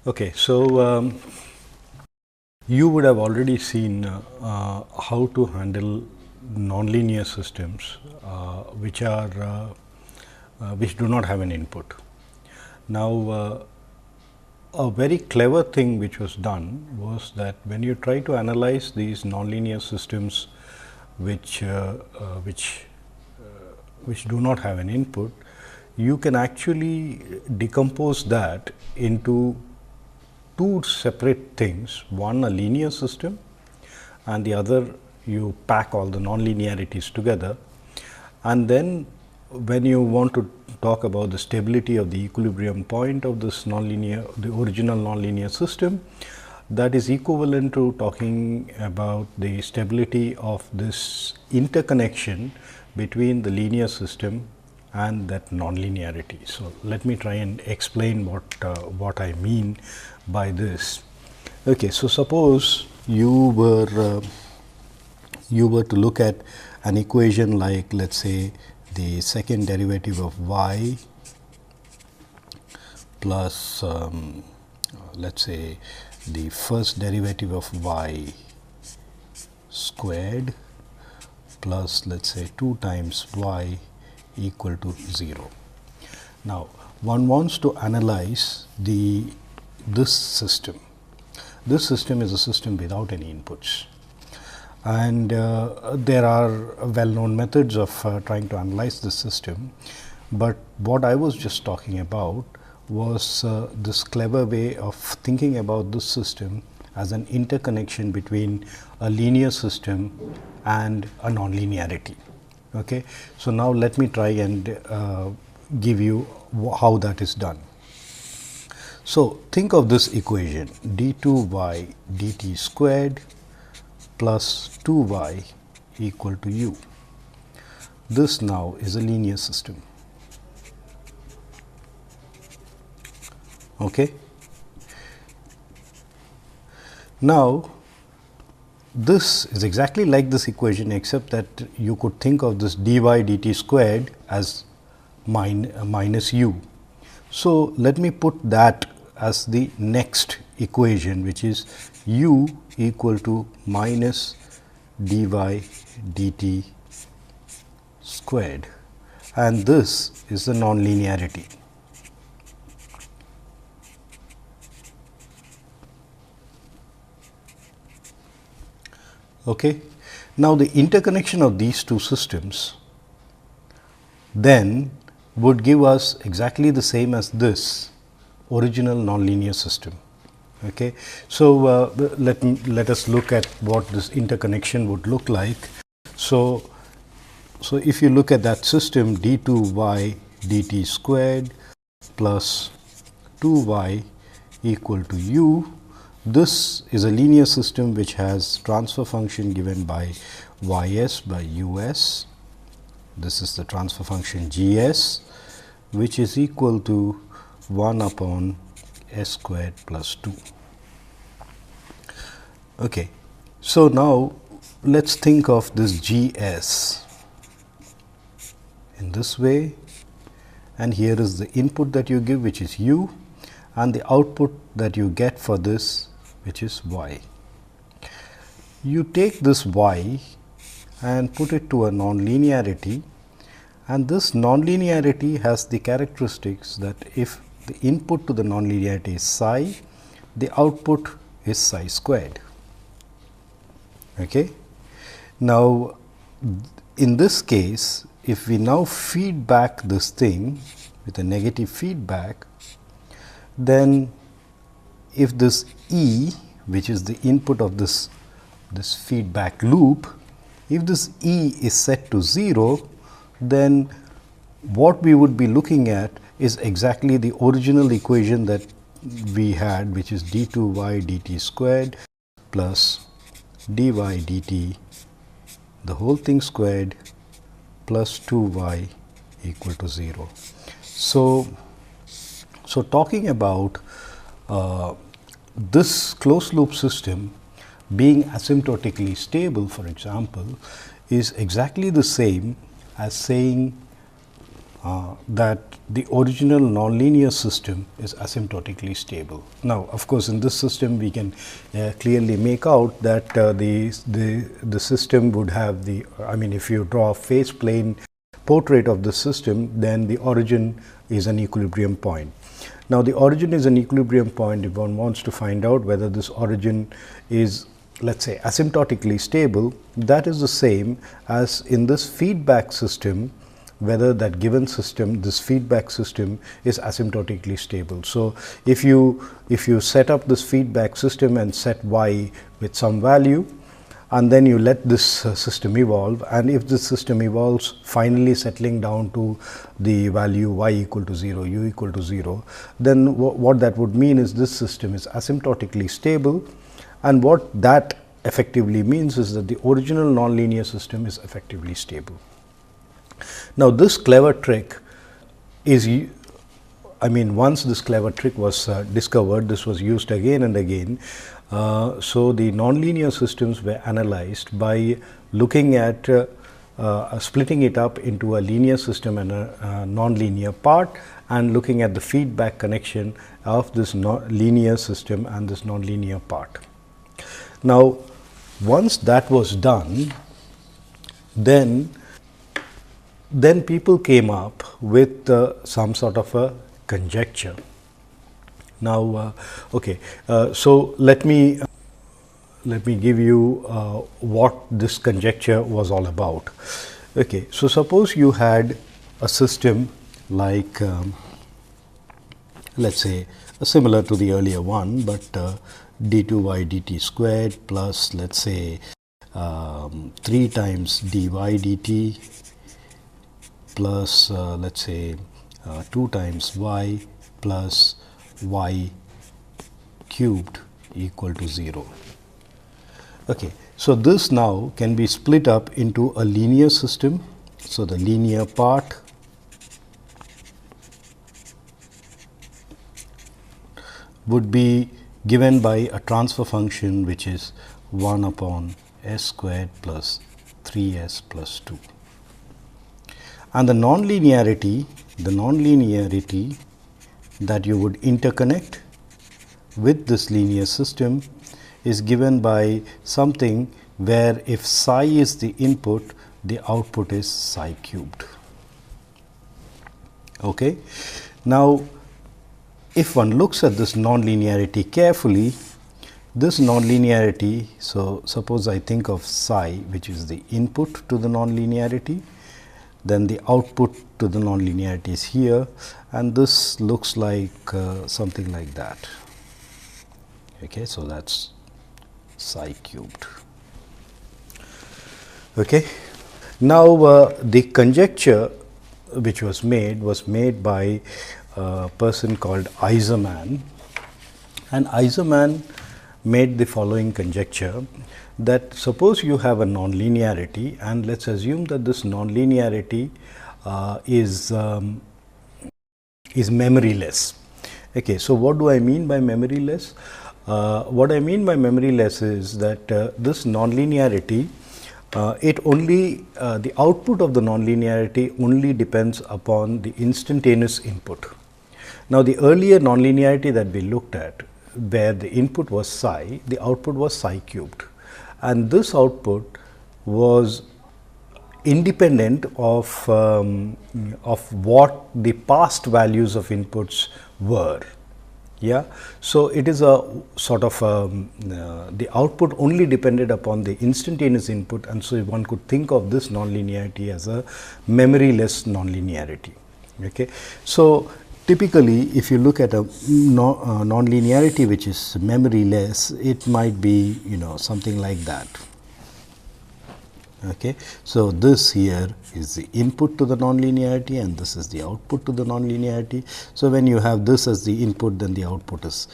Okay, so you would have already seen how to handle nonlinear systems which do not have an input. Now, a very clever thing which was done was that when you try to analyze these nonlinear systems which do not have an input, you can actually decompose that into two separate things, one a linear system and the other you pack all the nonlinearities together, and then when you want to talk about the stability of the equilibrium point of this nonlinear, the original nonlinear system, that is equivalent to talking about the stability of this interconnection between the linear system and that nonlinearity. So, let me try and explain what I mean by this. Okay, so suppose you were to look at an equation like, let us say, the second derivative of y plus let us say the first derivative of y squared plus let us say 2 times y equal to 0. Now, one wants to analyze this system. This system is a system without any inputs, and there are well known methods of trying to analyze this system, but what I was just talking about was this clever way of thinking about this system as an interconnection between a linear system and a nonlinearity. Okay. So, now let me try and give you how that is done. So, think of this equation d2y dt squared plus 2y equal to u. This now is a linear system. Okay. Now, this is exactly like this equation, except that you could think of this dy dt squared as minus u. So, let me put that as the next equation, which is u equal to minus dy dt squared, and this is the nonlinearity. Okay. Now, the interconnection of these two systems then would give us exactly the same as this original nonlinear system. Okay. So, let us look at what this interconnection would look like. So, if you look at that system d2y dt squared plus 2y equal to u, this is a linear system which has transfer function given by y(s) by u(s). This is the transfer function g(s), which is equal to 1 upon s squared plus 2. Okay. So, now let us think of this g(s) in this way, and here is the input that you give, which is u, and the output that you get for this, which is y. You take this y and put it to a nonlinearity, and this nonlinearity has the characteristics that if the input to the nonlinearity is psi, the output is psi squared. Okay. Now, in this case, if we now feed back this thing with a negative feedback, then if this E, which is the input of this feedback loop, if this E is set to 0, then what we would be looking at is exactly the original equation that we had, which is d2y dt squared plus dy dt, the whole thing squared, plus 2y equal to 0. So, talking about this closed loop system being asymptotically stable, for example, is exactly the same as saying that the original nonlinear system is asymptotically stable. Now, of course, in this system we can clearly make out that the system would have the, I mean, if you draw a phase plane portrait of the system, then the origin is an equilibrium point. Now, the origin is an equilibrium point. If one wants to find out whether this origin is, let's say, asymptotically stable, that is the same as in this feedback system, whether that given system, this feedback system, is asymptotically stable. So, if you set up this feedback system and set y with some value, and then you let this system evolve, and if this system evolves finally settling down to the value y equal to 0, u equal to 0, then what that would mean is this system is asymptotically stable, and what that effectively means is that the original nonlinear system is effectively stable. Now, this clever trick is, I mean, once this clever trick was discovered, this was used again and again. So, the nonlinear systems were analyzed by looking at splitting it up into a linear system and a nonlinear part, and looking at the feedback connection of this linear system and this nonlinear part. Now, once that was done, then people came up with some sort of a conjecture. Now, so let me give you what this conjecture was all about. Okay, so suppose you had a system like, let's say, similar to the earlier one, but d2y dt squared plus, let's say, 3 times dy dt plus, let's say, 2 times y plus y cubed equal to 0. Okay. So, this now can be split up into a linear system. So, the linear part would be given by a transfer function which is 1 upon s squared plus 3s plus 2. And the nonlinearity that you would interconnect with this linear system is given by something where if psi is the input, the output is psi cubed. Okay. Now, if one looks at this nonlinearity carefully, this nonlinearity, so suppose I think of psi, which is the input to the nonlinearity, then the output to the nonlinearity is here, and this looks like something like that. Okay, so that's psi cubed. Okay. Now, the conjecture which was made by a person called Aizermann, and Aizermann made the following conjecture, that suppose you have a nonlinearity, and let us assume that this nonlinearity is memoryless. Okay, so what do I mean by memoryless? What I mean by memoryless is that this nonlinearity, it only the output of the nonlinearity only depends upon the instantaneous input. Now, the earlier nonlinearity that we looked at, where the input was psi, the output was psi cubed, and this output was independent of what the past values of inputs were. Yeah. So, it is a sort of the output only depended upon the instantaneous input, and so one could think of this nonlinearity as a memoryless nonlinearity. Okay. So, typically if you look at a nonlinearity which is memoryless, it might be, you know, something like that. Okay. So, this here is the input to the nonlinearity and this is the output to the nonlinearity. So, when you have this as the input, then the output is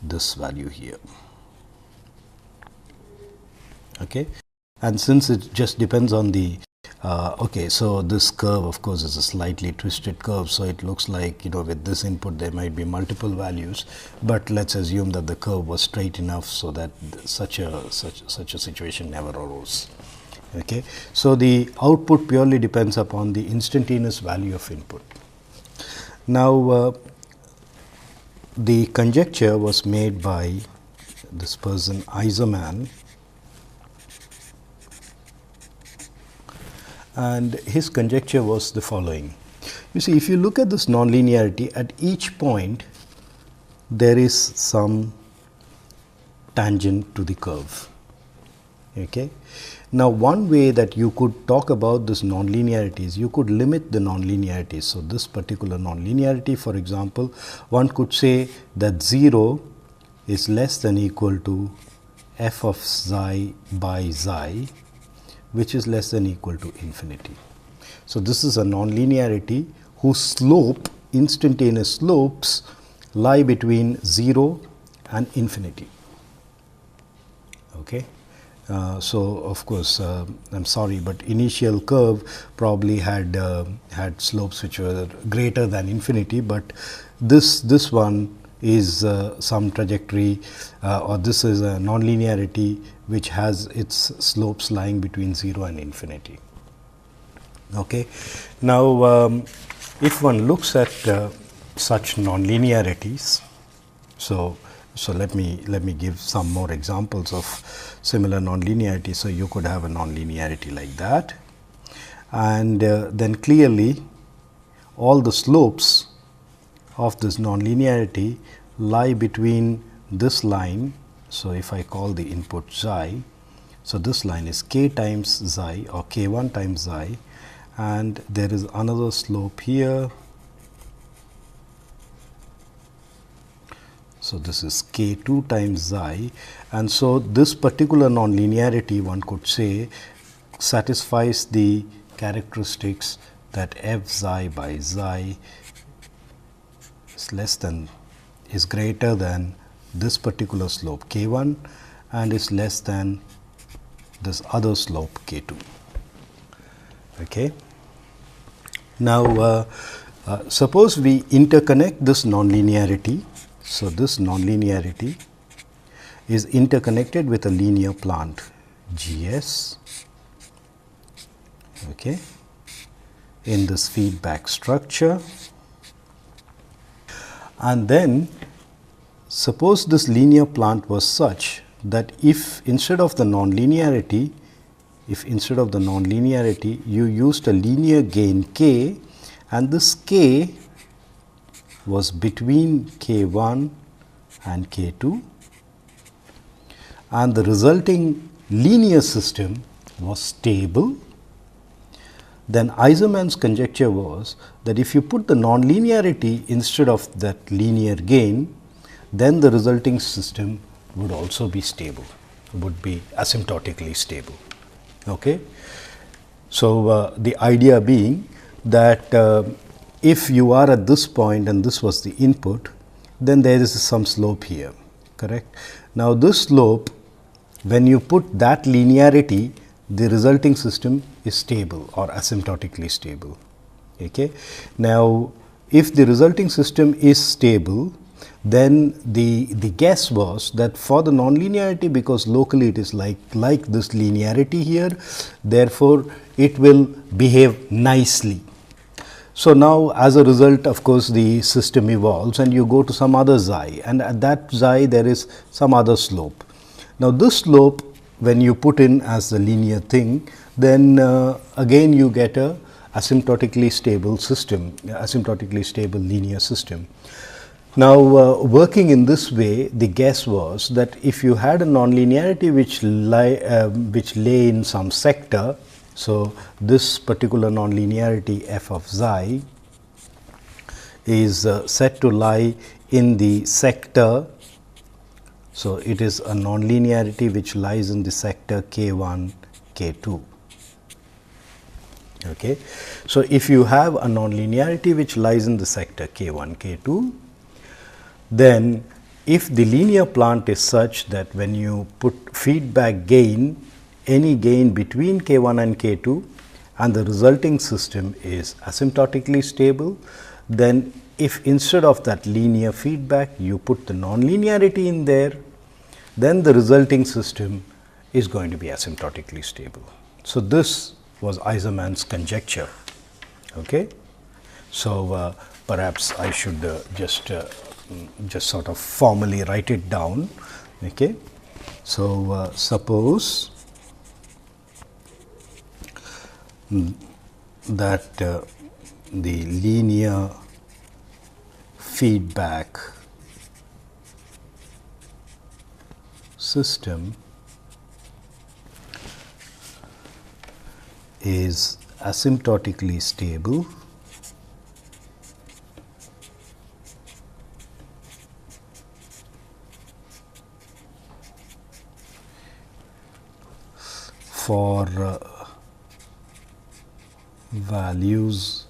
this value here. Okay. And since it just depends on the okay, so this curve of course is a slightly twisted curve. So, it looks like, you know, with this input there might be multiple values, but let us assume that the curve was straight enough so that such a situation never arose. Okay. So, the output purely depends upon the instantaneous value of input. Now, the conjecture was made by this person Aizermann, and his conjecture was the following. You see, if you look at this nonlinearity, at each point there is some tangent to the curve. Okay. Now, one way that you could talk about this nonlinearity is you could limit the nonlinearity. So, this particular nonlinearity, for example, one could say that 0 is less than equal to f of xi by xi, which is less than equal to infinity. So, this is a nonlinearity whose slope, instantaneous slopes, lie between 0 and infinity. Okay. So, of course, I am sorry, but initial curve probably had slopes which were greater than infinity, but this one is some trajectory or this is a nonlinearity which has its slopes lying between 0 and infinity. Okay. Now, if one looks at such nonlinearities, so let me give some more examples of similar nonlinearity. So, you could have a nonlinearity like that, and then clearly all the slopes of this nonlinearity lie between this line. So, if I call the input xi, so this line is k times xi or k1 times xi, and there is another slope here. So, this is k 2 times xi, and so this particular nonlinearity, one could say, satisfies the characteristics that f xi by xi is greater than this particular slope k 1 and is less than this other slope k 2. Okay. Now, suppose we interconnect this nonlinearity. So, this nonlinearity is interconnected with a linear plant Gs, okay, in this feedback structure, and then suppose this linear plant was such that if instead of the nonlinearity, you used a linear gain k, and this k was between k 1 and k 2, and the resulting linear system was stable, then Aizermann's conjecture was that if you put the nonlinearity instead of that linear gain, then the resulting system would also be stable, would be asymptotically stable. Okay. So, the idea being that if you are at this point and this was the input, then there is some slope here, correct. Now, this slope, when you put that linearity, the resulting system is stable or asymptotically stable. Okay. Now, if the resulting system is stable, then the guess was that for the nonlinearity, because locally it is like this linearity here, therefore, it will behave nicely. So, now as a result, of course, the system evolves and you go to some other xi, and at that xi there is some other slope. Now, this slope, when you put in as the linear thing, then again you get a asymptotically stable system, asymptotically stable linear system. Now, working in this way, the guess was that if you had a nonlinearity which lay in some sector, so this particular nonlinearity f of xi is said to lie in the sector. So, it is a nonlinearity which lies in the sector k 1, k 2. Okay. So, if you have a nonlinearity which lies in the sector k 1, k 2, then if the linear plant is such that when you put feedback gain, any gain between k 1 and k 2, and the resulting system is asymptotically stable, then if instead of that linear feedback you put the nonlinearity in there, then the resulting system is going to be asymptotically stable. So, this was Aizermann's conjecture. Okay. So, perhaps I should just sort of formally write it down. Okay. So, suppose that the linear feedback system is asymptotically stable for values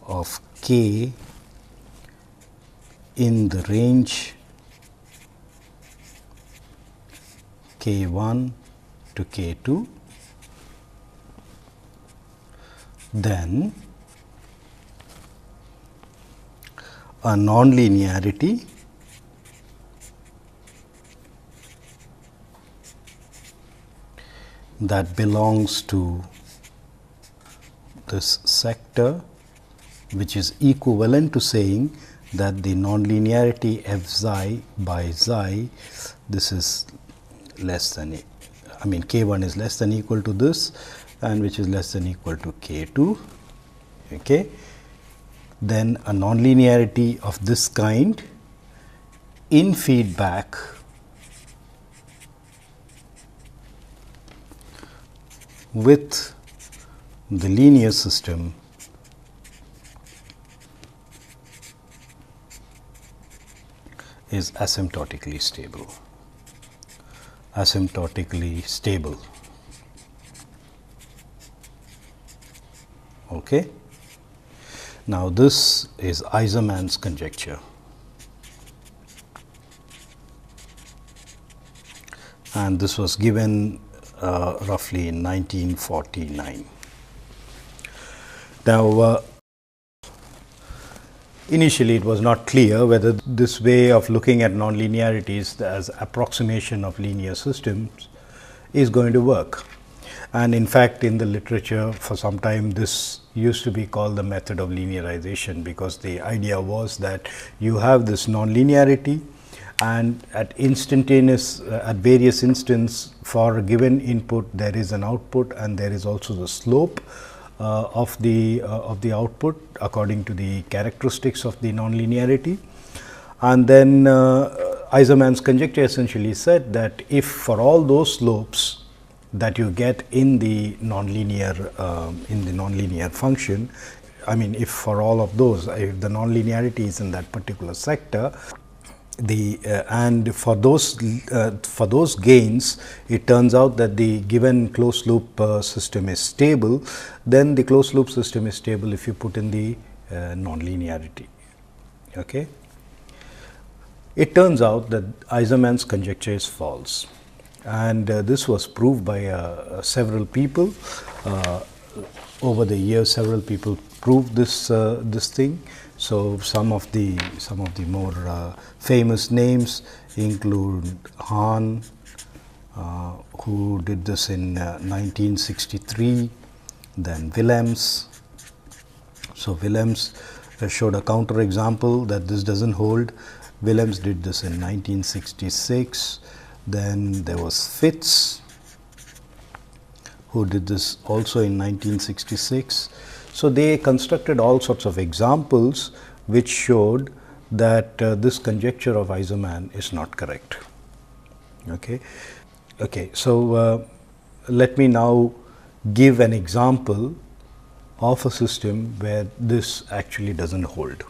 of k in the range k1 to k2, then a nonlinearity that belongs to this sector, which is equivalent to saying that the nonlinearity f xi by xi, this is less than, I mean k1 is less than equal to this, and which is less than equal to k2. Okay. Then a nonlinearity of this kind in feedback with the linear system is asymptotically stable. Asymptotically stable. Okay. Now, this is Aizermann's conjecture, and this was given roughly in 1949. Now, initially it was not clear whether this way of looking at nonlinearities as approximation of linear systems is going to work. And in fact, in the literature for some time this used to be called the method of linearization, because the idea was that you have this nonlinearity, and at instantaneous at various instants for a given input there is an output, and there is also the slope of the output according to the characteristics of the nonlinearity. And then Aizermann's conjecture essentially said that if for all those slopes that you get in the nonlinear function, I mean if for all of those, if the nonlinearity is in that particular sector, and for those gains it turns out that the given closed loop system is stable, then the closed loop system is stable if you put in the nonlinearity. Okay. It turns out that Aizermann's conjecture is false, and this was proved by several people over the years. Several people proved this thing. So, some of the more famous names include Hahn, who did this in 1963, then Willems. So, Willems showed a counterexample that this does not hold. Willems did this in 1966. Then there was Fitz, who did this also in 1966. So, they constructed all sorts of examples which showed that this conjecture of Aizermann is not correct. Okay. Okay. So, let me now give an example of a system where this actually does not hold.